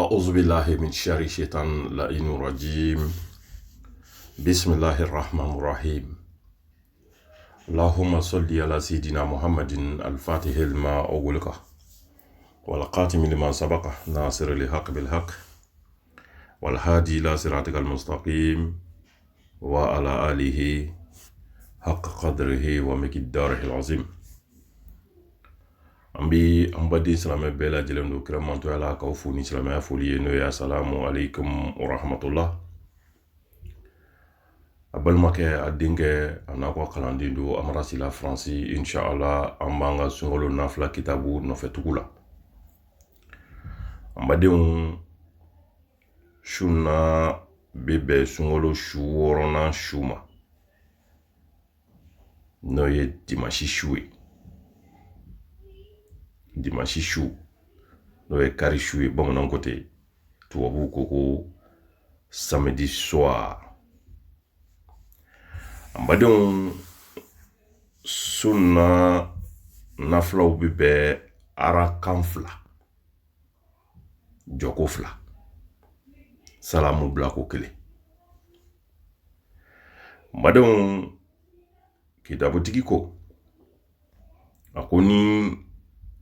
أعوذ بالله من شر الشيطان اللعين الرجيم. بسم الله الرحمن الرحيم. اللهم صل على سيدنا محمد الفاتح لما أغلق والقاتم لما سبق ناصر الحق بالحق والهادي إلى صراطك المستقيم وعلى آله حق قدره ومقداره العظيم. Ambi ambadi salame bela jelendo kiramanto ala ka funi salame afuli no ya salamu alaikum wa rahmatullah. Abal make adinge anako kalandindo amarasi la franci inshallah ambanga sungolo nafla kitabu no fetukula. Ambadi shuna bebe sungolo shuorona shuma no ye dimashi shui dimanche chou no e kari chou bon non côté tuwabu koko samedi soir ambadon sunna nafla ubibe ara kamfla joko fla salamu blako kele ambadon kitabu tikiko akoni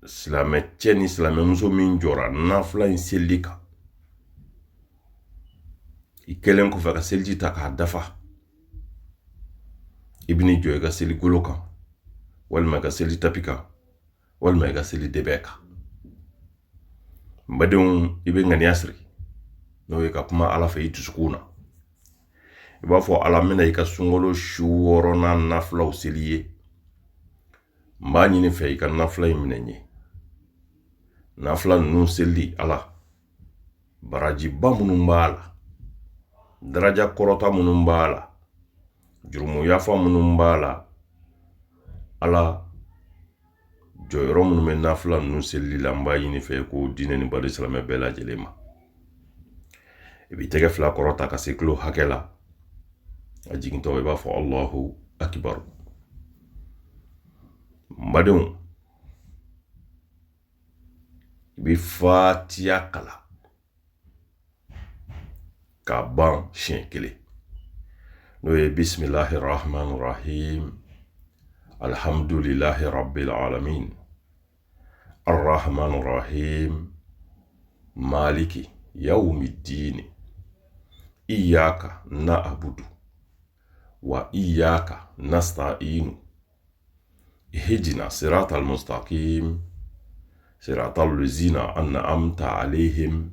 silame tieni silame muso min jora nafla in selika ikelen ko faka selji ta ka dafa ibni joy ga seli goloka wal ma ga seli tapika wal ma ga seli debeka mbadon ibe ngani asri no e ka kuma ala fa yitu sukuna iba fo ala mena ika sungolo shuoro na nafla useliye mbani ni fe ika nafla imnenye nafla nun seli ala baraji ba munumbala daraja korota munumbala jurumu yafa munumbala ala joyro munume nafla nun seli lamba yini fe ko dineni bari salame bela jelema ebi tege fla korota ka seklo hakela ajiginto eba fo Allahu akbar mbadon bi fatiya kala ka ban shen kele no ye bismillahir rahmanir rahim alhamdulillahi rabbil alamin arrahmanir rahim maliki yawmiddin iyyaka na'budu wa iyyaka nasta'in ihdina siratal mustaqim صراط الذين أنعمت عليهم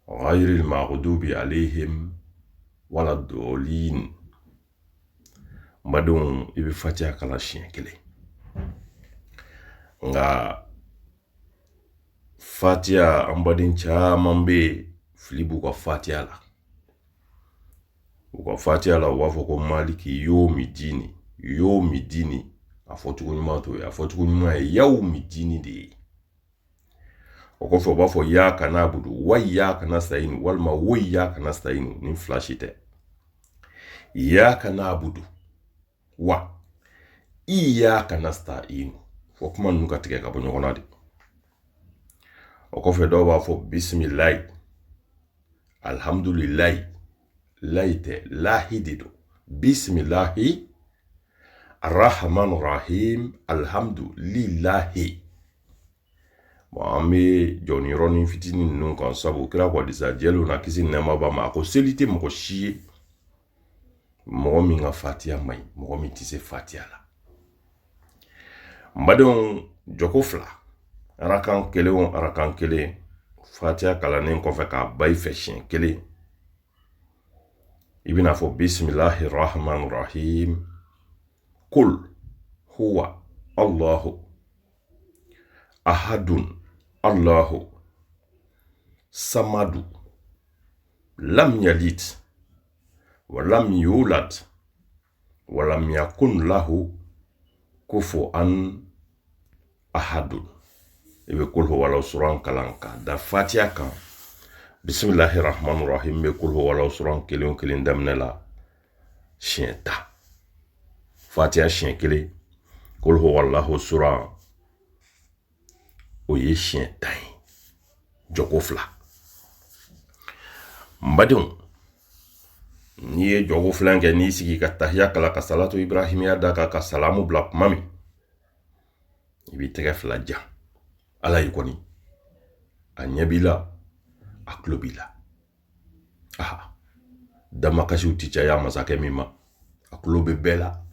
غير المغضوب عليهم ولا الضالين mbadon ibe fatia kala chien kele nga fatia ambadin cha mambe filibu kwa fatia la wafo ko maliki yo midini afotukunyuma to afotukunyuma yaw midini de okofo bafo yaka nabudu wa yaka nasta'in walma wa yaka nasta'in nin flashite yaka nabudu wa iyaka nasta'in fo kuma nuka tike ka bonyo konadi okofo do bafo bismillah alhamdulillah laite lahidido bismillahi arrahmanir rahim alhamdulillahi Mwame Johnny Ronin fitini nun kan sabu kira kwa disa jelo na kisi nema ba ma ako selite mko shie mwomi nga fatia mai mwomi tise fatia la mbadon joko fla arakan kele fatia kala nen kon fe ka bay feshin kele ibina fo bismillahir rahmanir rahim kul huwa Allahu ahadun Allahu samadu lam yalid wa lam yulad wa lam yakun lahu kufuwan ahadun ibe kul huwa la suran kalanka da fatiha kan bismillahir rahmanir rahim be kul huwa la suran kelin damnela shienta fatiha shin kele kul huwa Allahu suran oye chien tain joko fla mbadon ni ye jogo flanke ni sigi ka tahiyya kala ka salatu ibrahimiya da ka salamu bla mami ibi tege flaja ala yikoni anyabila aklobila aha dama kasi uticha ya masake mima aklobe bela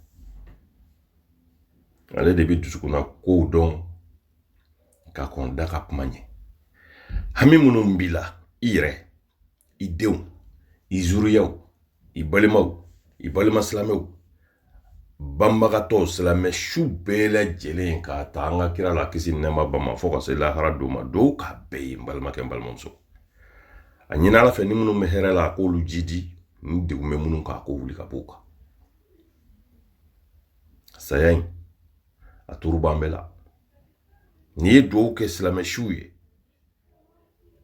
ale de bi tusukuna ko don ka konda ka kumanye hami munu mbila ire idew izuriyaw ibalimaw ibalima slamew bambagato slame shubela jelen ka tanga kira la kisi nema bama foka sela haraduma do ka be mbalma ke mbalmonso anyina la fe ni munu mehere la ko lu jidi ndi ume munu ka ko wuli ka boka sayen aturu bambela ni do ke slame shuye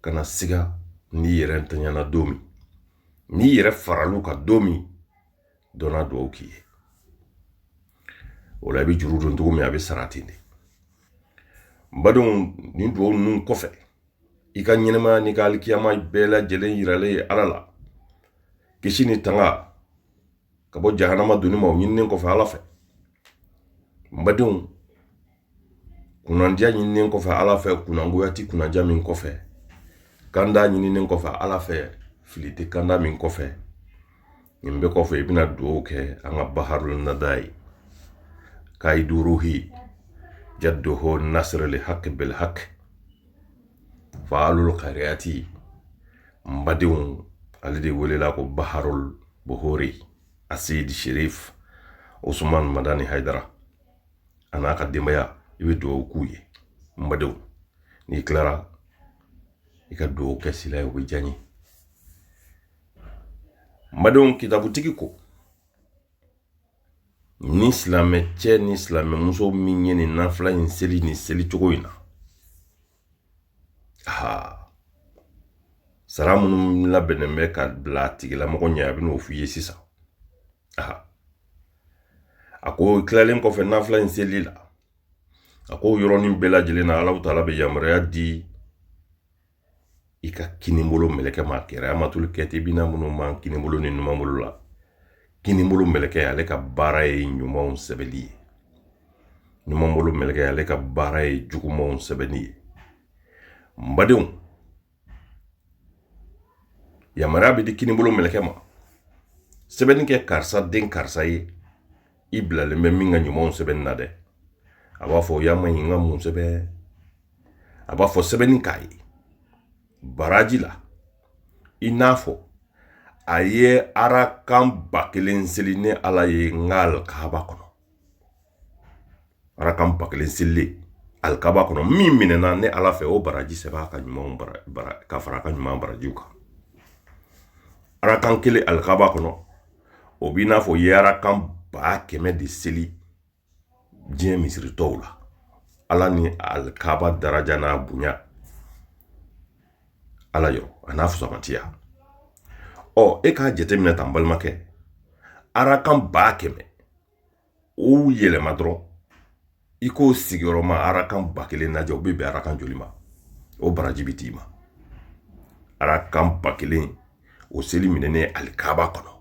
kana siga ni yere ntanyana domi ni yere faralu ka domi dona do kiye wala bi juru don dugumi abi saratinde mbadon ni do nun kofe ika nyinema ni ka alkiyama bela jelen yirale alala kishini tanga kabo jahannama duni ma nyinne kofe ala fe mbadon kunandia nyinne kofe ala fe kunangoyati kunandia min kofe kanda nyinne kofe ala fe filite kanda min kofe nimbe kofe ibina do ke anga baharul nadai kaidu ruhi jadduhu nasr li haqq bil haqq fa'alul qaryati mbadiun alidi welila ko baharul buhuri asid sharif usman madani haidara ana kadimaya ibe do kuye mbadiun ni clara ika do kesila yo bijani mbadiun kitabu tikiko ni islamé tche ni islamé muso minye ni nafla in seli ni seli chogoina salamu la benembe ka blati la mo nya bi no fuye sisa ako klalen ko fe nafla in seli la ako yoroni bela jelena ala taala be yamra di ika kinimolo meleke makere amatul kete bina muno man kinimolo ni numamolo la kinimolo meleke ale ka bara e nyumon sebeli numamolo meleke ale ka bara e jugumon sebeni mbadon yamara bi di kinimolo meleke ma sebeni ke karsa den karsa yi ibla le meminga nyumon seben nade aba fo yama yinga mun sebe aba fo sebeni kai barajila inafo aye arakan bakelen seline ala ye ngal kaba kono arakan bakelen sele al kaba kono minena ne ala fe o baraji seba ka nyuma bara ka faraka nyuma baraji ka arakan kele al kaba kono obina fo ye arakan ba keme de seli je misri tawla ala ni al kaba daraja na bunya ala yo anafu samantia eka jete mina tambalma ke arakan ba keme o yele madro iko sigoroma arakan bakele naja obebe arakan jolima o barajibitima arakan bakele o seli minene alikaba kono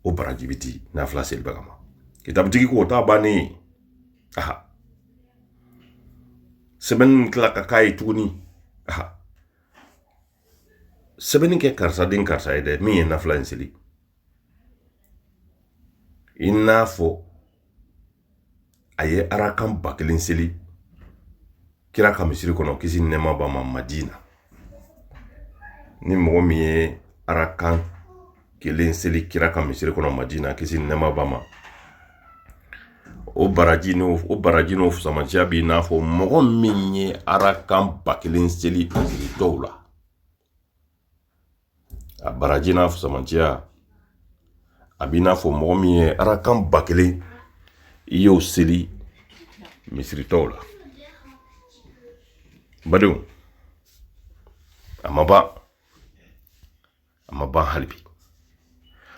o barajibiti na flasel bagama kitabutiki ko ta bani seben klaka kai tuni sebeni ke karsa din karsa ede mi na flanseli inafo aye arakan bakelin seli kira ka misiri kono kisi nema ba madina ni mo mi arakan kelen seli kira ka misiri kono madina kisi nema ba ma o barajino fusamanja bi nafo mo mi arakan bakelin seli misiri dola a barajina fusamantia abina fo momi arakan bakele iyo seli misri tola badu amaba halbi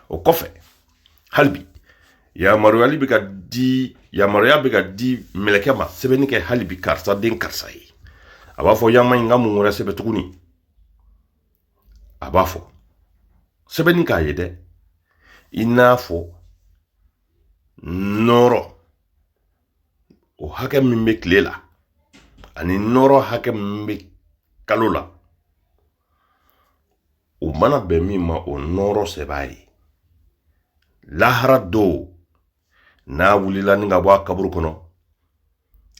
o kofe halbi ya maruali bika di melekema sebeni ke halbi karsa den karsa yi aba fo yama ngamu ngora sebe tukuni a b'a fɔ sɛbɛnni k'a ye dɛ i n'a fɔ nɔrɔ o hakɛ min bɛ tile la ani nɔrɔ hakɛ min bɛ kalo la o mana bɛn min ma o nɔrɔ sɛb'a ye lahara dɔw n'a wulila ni ka bɔ a kaburu kɔnɔ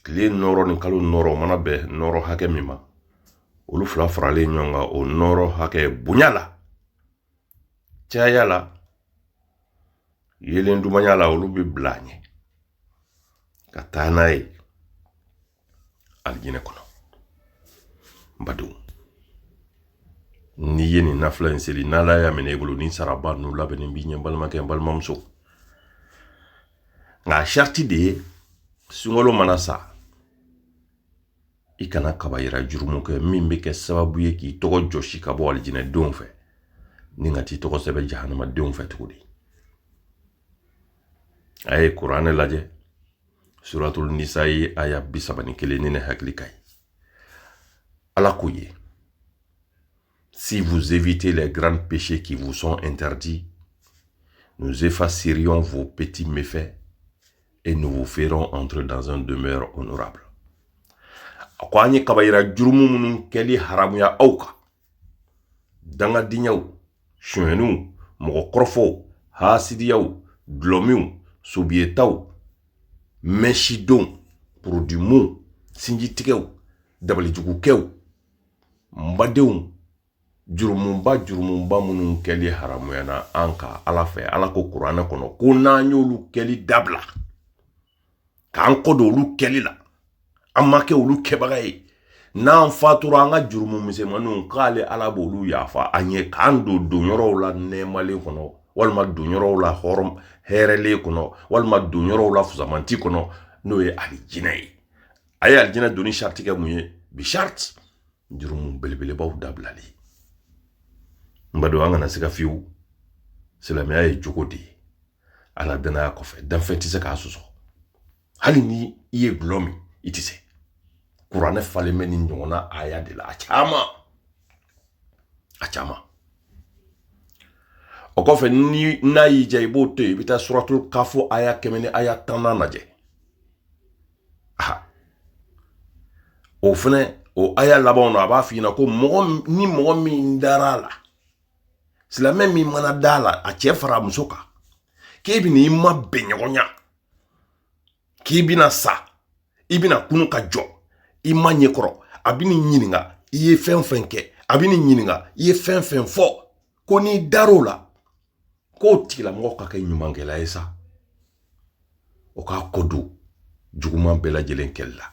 tile nɔrɔ ni kalo nɔrɔ o mana bɛn nɔrɔ hakɛ min ma olu fila faralen ɲɔgɔn kan o nɔrɔ hakɛ bonya la caya la yelen dumanya la olu bɛ bila ɲɛ ka taa n'a ye alijinɛ kɔnɔ n badenw n'i ye nin nafila in seli n'ala y'a minɛ i bolo ni saraba n'u labɛnnen b'i ɲɛ balimakɛ n balimamuso nka a sariti de ye sunkalo mana sa i kana kaba yira jurumu kɛ min bɛ kɛ sababu ye k'i tɔgɔ jɔsi ka bɔ alijinɛ denw fɛ ni ka t'i tɔgɔ sɛbɛn jahanama denw fɛ tuguni a ye kuranɛ lajɛ suratul nisa ye aya 31 ni ne hakili ka ye ala ko ye si vous évitez les grands péchés qui vous sont interdits nous effacerions vos petits méfaits et nous vous ferons entrer dans un demeure honorable ko an ye kabayira jurumu minnu kɛli haramuya aw kan dangadinyaw suɲɛniw mɔgɔkɔrɔfɔw hasidiyaw dulɔmiw sobiyetaw mɛnsidonw porodumu sinjitigɛw dabalijugukɛw n badenw jurumuba minnu kɛli haramuyana an ka ala fɛ ala ko kuranɛ kɔnɔ ko n'an y'olu kɛli dabila k'an kɔdɔ olu kɛli la an ma kɛ olu kɛbaga ye n'an fatura an ka jurumu misɛnmaninw k'ale ala b'olu yafa an ye k'an don yɔrɔw la nɛɛmalen kɔnɔ walima don yɔrɔw la hɛrɛlen kɔnɔ walima don yɔrɔw la fusamanti kɔnɔ n'o ye alijinɛ ye a ye alijinɛ doni sariti kɛ mun ye bi sariti jurumu belebelebaw dabilali n badon an kana se ka fiyewu silamɛya ye jogo de ye ala danaya kɔfɛ danfɛn tɛ se k'a sɔsɔ hali ni i ye gulɔ min i tɛ se kuranɛ falen bɛ nin ɲɔgɔnna aya de la a caman o kɔfɛ ni n'a y'i diya i b'o to yen i bɛ taa suratul kafo aya 100 ni aya 10 lajɛ o fɛnɛ o aya labanw na a b'a f'i ɲɛna ko mɔgɔ min dara la silamɛ min mana da la a cɛ fara a muso kan k'e bɛna i ma bɛn ɲɔgɔn ɲa k'i bɛna sa i bɛna kunu ka jɔ i ma ɲɛkɔrɔ a bɛ n'i ɲininka i ye fɛn fɛn kɛ a bɛ n'i ɲininka i ye fɛn fɛn fɔ ko n'i dar'o la k'o tigilamɔgɔ ka kɛ ɲumankɛla ye sa o k'a kɔ don juguman bɛɛ lajɛlen kɛli la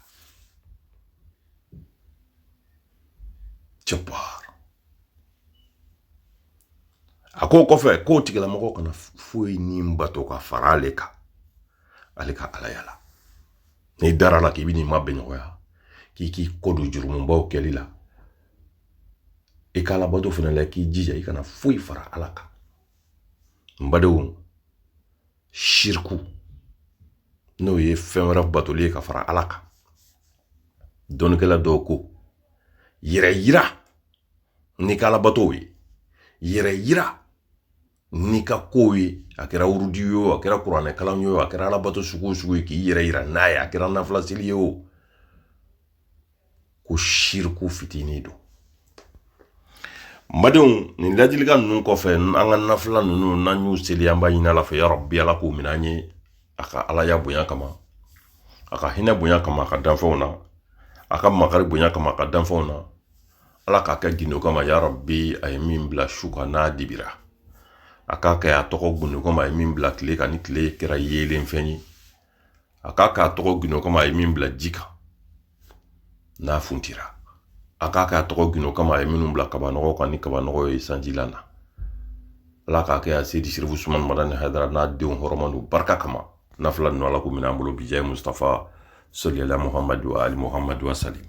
a ko kɔfɛ k'o tigilamɔgɔ kana foyi ni bato ka fara ale kan ale ka ala yala n'i dara la k'i bɛ n'i ma bɛn ɲɔgɔnya k'i kɔ don jurumubaw kɛli la i ka ala bato fana la k'i jija i kana foyi fara ala kan n badenw shirku n'o ye fɛn wɛrɛ batoli ye ka fara ala kan dɔnnikɛla dɔw ko yɛrɛ yira n'i ka ala bato ye yɛrɛ yira n'i ka kow ye a kɛra urudi ye o a kɛra kuranɛ kalan ye o a kɛra ala bato sugu ye k'i yɛrɛ yira n'a ye a kɛra nafila seli ye o ko shirku fitinin don madenw nin ladilikan ninnu kɔfɛ an ka nafila ninnu n'an y'u seli an b'a ɲini ala fɛ ya rabbi ala k'o minɛ an ye a ka alaya bonya kama a ka hinɛ bonya kama a ka danfɛnw na a ka makari bonya kama a ka danfɛnw na ala k'a kɛ gindo kama ya rabbi a ye min bila su kan n'a dibira a k'a kɛ a tɔgɔ gindo kama a ye min bila tile kan ni tile kɛra yeelen fɛn ye a k'a kɛ a tɔgɔ gindo kama a ye min bila ji kan n'a funtira a k'a kɛ a tɔgɔ gindo kama a ye minnu bila kabanɔgɔ kan ni kabanɔgɔ ye sanjilan na ala k'a kɛ a sedi sirifu sumani madani haidara n'a denw hɔrɔmando barika kama nafila ninnu ala k'u minɛ an bolo bijaye mustafa sallallahu muhammadu wa ali muhammadu wa salim